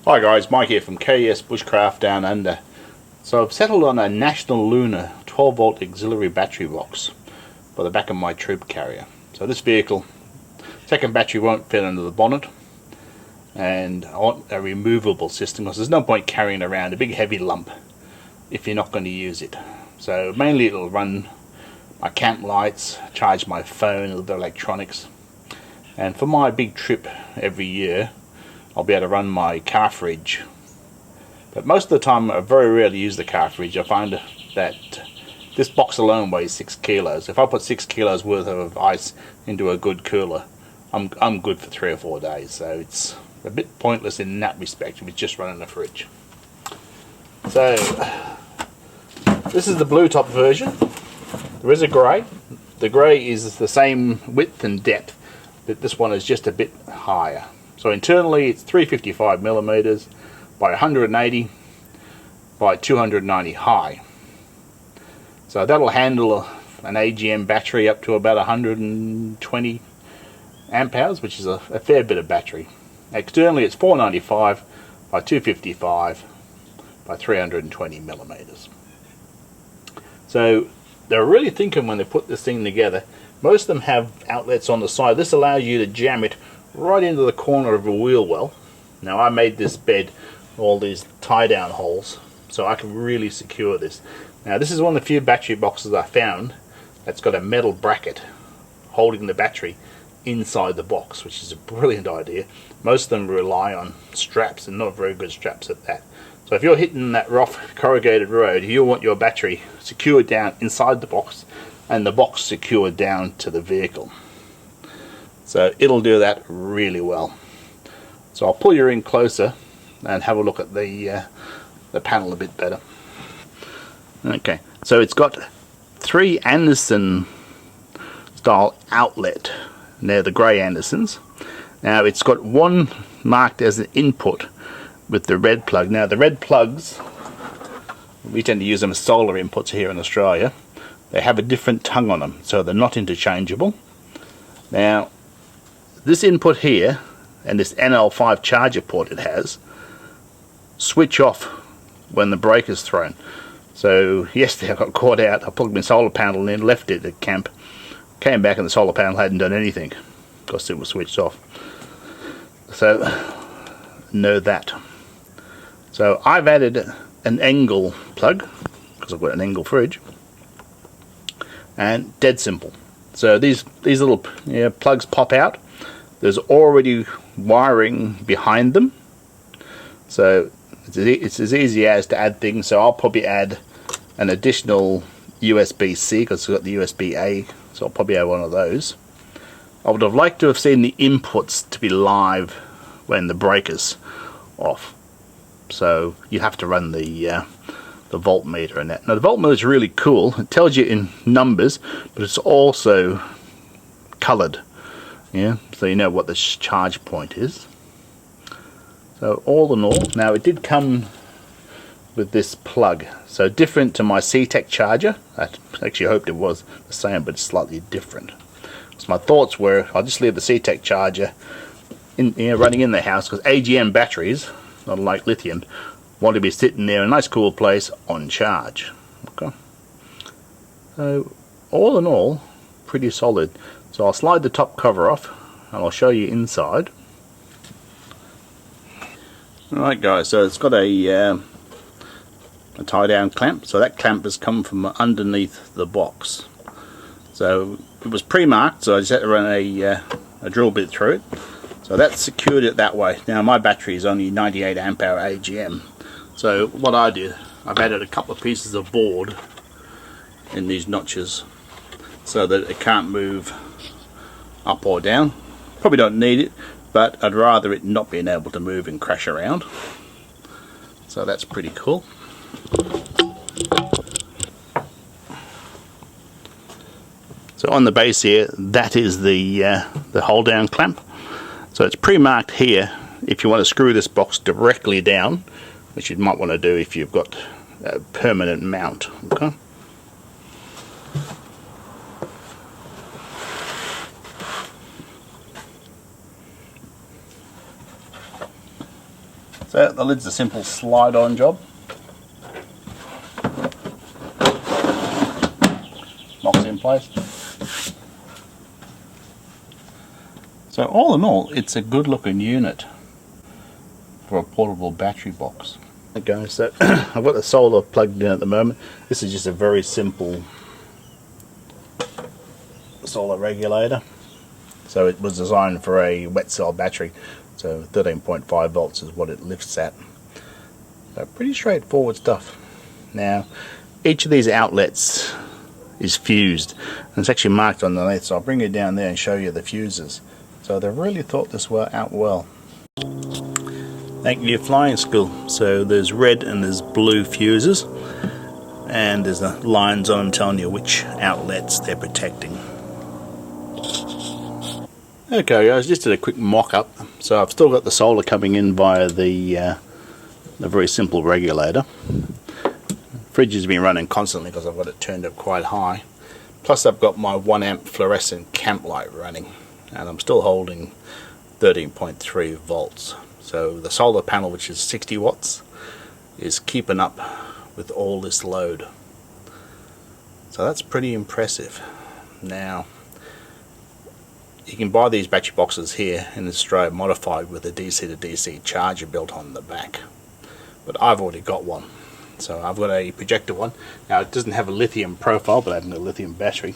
Hi guys, Mike here from KS Bushcraft Down Under. So I've settled on a National Lunar 12 volt auxiliary battery box for the back of my troop carrier. So this vehicle, second battery won't fit under the bonnet, and I want a removable system because there's no point carrying around a big heavy lump if you're not going to use it. So mainly it'll run my camp lights, charge my phone, a little bit of electronics, and for my big trip every year I'll be able to run my car fridge. But most of the time I very rarely use the car fridge. I find that this box alone weighs 6 kilos. If I put 6 kilos worth of ice into a good cooler, I'm good for 3 or 4 days. So it's a bit pointless in that respect if it's just running the fridge. So this is the blue top version. There is a grey. The grey is the same width and depth, but this one is just a bit higher. So internally it's 355 millimeters by 180 by 290 high. So that'll handle an AGM battery up to about 120 amp hours, which is a fair bit of battery. Externally it's 495 by 255 by 320 millimeters. So they're really thinking when they put this thing together. Most of them have outlets on the side. This allows you to jam it right into the corner of a wheel well. Now I made this bed all these tie down holes so I can really secure this. Now this is one of the few battery boxes I found that's got a metal bracket holding the battery inside the box, which is a brilliant idea. Most of them rely on straps, and not very good straps at that. So if you're hitting that rough corrugated road, you want your battery secured down inside the box and the box secured down to the vehicle. So it'll do that really well. So I'll pull you in closer and have a look at the panel a bit better. Okay, so it's got 3 Anderson style outlet. And they're the grey Andersons. Now it's got one marked as an input with the red plug. Now the red plugs, we tend to use them as solar inputs here in Australia. They have a different tongue on them, so they're not interchangeable. Now this input here and this NL5 charger port it has switch off when the brake is thrown. So yesterday I got caught out. I plugged my solar panel in, left it at camp, came back and the solar panel hadn't done anything because it was switched off. So know that. So I've added an Engel plug because I've got an Engel fridge, and dead simple. So these little plugs pop out. There's already wiring behind them, so it's as easy as to add things. So I'll probably add an additional USB-C because it's got the USB-A, so I'll probably add one of those. I would have liked to have seen the inputs to be live when the breaker's off, so you have to run the voltmeter in that. Now the voltmeter is really cool. It tells you in numbers, but it's also coloured. Yeah, so you know what the charge point is. So all in all, now it did come with this plug, so different to my C-Tech charger. I actually hoped it was the same, but it's slightly different. So my thoughts were I'll just leave the C-Tech charger running in the house, because AGM batteries, not like lithium, want to be sitting there in a nice cool place on charge. Okay. So all in all, pretty solid. So I'll slide the top cover off and I'll show you inside. Alright guys, so it's got a tie down clamp. So that clamp has come from underneath the box. So it was pre-marked, so I just had to run a drill bit through it. So that secured it that way. Now my battery is only 98 amp hour AGM. So what I did, I've added a couple of pieces of board in these notches so that it can't move up or down. Probably don't need it, but I'd rather it not being able to move and crash around. So that's pretty cool. So on the base here, that is the hold down clamp. So it's pre-marked here if you want to screw this box directly down, which you might want to do if you've got a permanent mount. Okay. So the lid's a simple slide-on job. Locks in place. So all in all, it's a good looking unit for a portable battery box. Okay, so I've got the solar plugged in at the moment. This is just a very simple solar regulator. So it was designed for a wet cell battery. So 13.5 volts is what it lifts at. So pretty straightforward stuff. Now, each of these outlets is fused, and it's actually marked underneath. So I'll bring you down there and show you the fuses. So they've really thought this out well. Thank you, flying school. So there's red and there's blue fuses, and there's the lines on them telling you which outlets they're protecting. Okay guys, just did a quick mock-up. So I've still got the solar coming in via the very simple regulator. Fridge has been running constantly because I've got it turned up quite high. Plus I've got my 1 amp fluorescent camp light running, and I'm still holding 13.3 volts. So the solar panel, which is 60 watts, is keeping up with all this load. So that's pretty impressive. Now, you can buy these battery boxes here in Australia modified with a DC to DC charger built on the back. But I've already got one. So I've got a projector one. Now it doesn't have a lithium profile, but I have a lithium battery.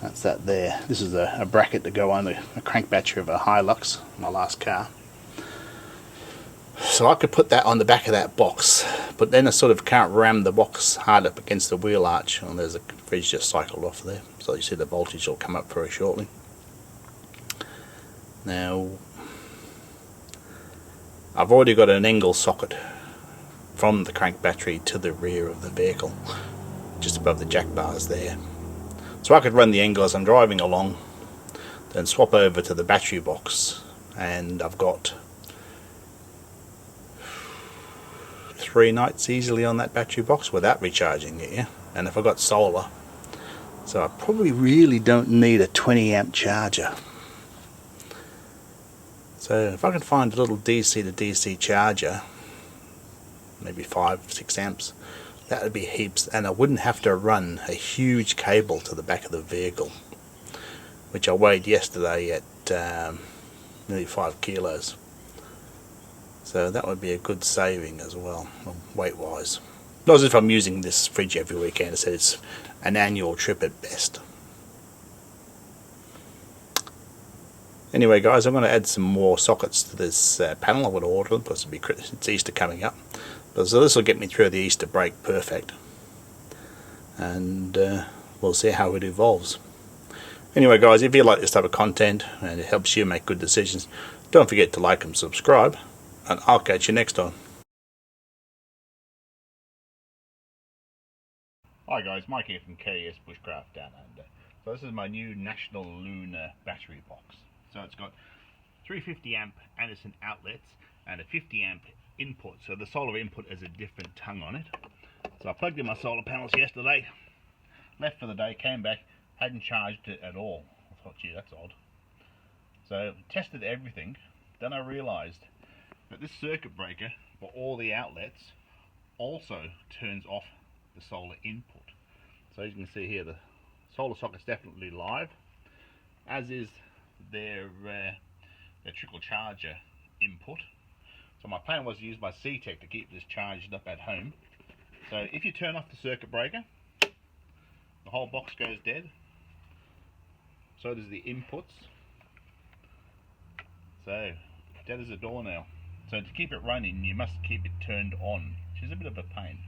That's that there. This is a bracket to go on a crank battery of a Hilux, my last car. So I could put that on the back of that box, but then I sort of can't ram the box hard up against the wheel arch, and there's a fridge just cycled off there. So you see the voltage will come up very shortly. Now, I've already got an angle socket from the crank battery to the rear of the vehicle, just above the jack bars there. So I could run the angle as I'm driving along, then swap over to the battery box, and I've got 3 nights easily on that battery box without recharging it, yeah? And if I've got solar, so I probably really don't need a 20 amp charger. So if I can find a little DC to DC charger, maybe 5-6 amps, that would be heaps, and I wouldn't have to run a huge cable to the back of the vehicle, which I weighed yesterday at nearly 5 kilos. So that would be a good saving as well, weight wise. Not as if I'm using this fridge every weekend. I said it's an annual trip at best. Anyway guys, I'm going to add some more sockets to this panel. I'm going to order them because it's Easter coming up. So this will get me through the Easter break perfect. And we'll see how it evolves. Anyway guys, if you like this type of content and it helps you make good decisions, don't forget to like and subscribe. And I'll catch you next time. Hi guys, Mike here from KS Bushcraft Down Under. So this is my new National Lunar battery box. So it's got 350 amp Anderson outlets and a 50 amp input. So the solar input has a different tongue on it. So I plugged in my solar panels yesterday, left for the day, came back, hadn't charged it at all. I thought, gee, that's odd. So tested everything. Then I realized that this circuit breaker for all the outlets also turns off the solar input. So as you can see here, the solar socket's definitely live, as is their trickle charger input. So my plan was to use my C-Tech to keep this charged up at home. So if you turn off the circuit breaker, the whole box goes dead. So does the inputs. So dead as a doornail. So to keep it running, you must keep it turned on, which is a bit of a pain.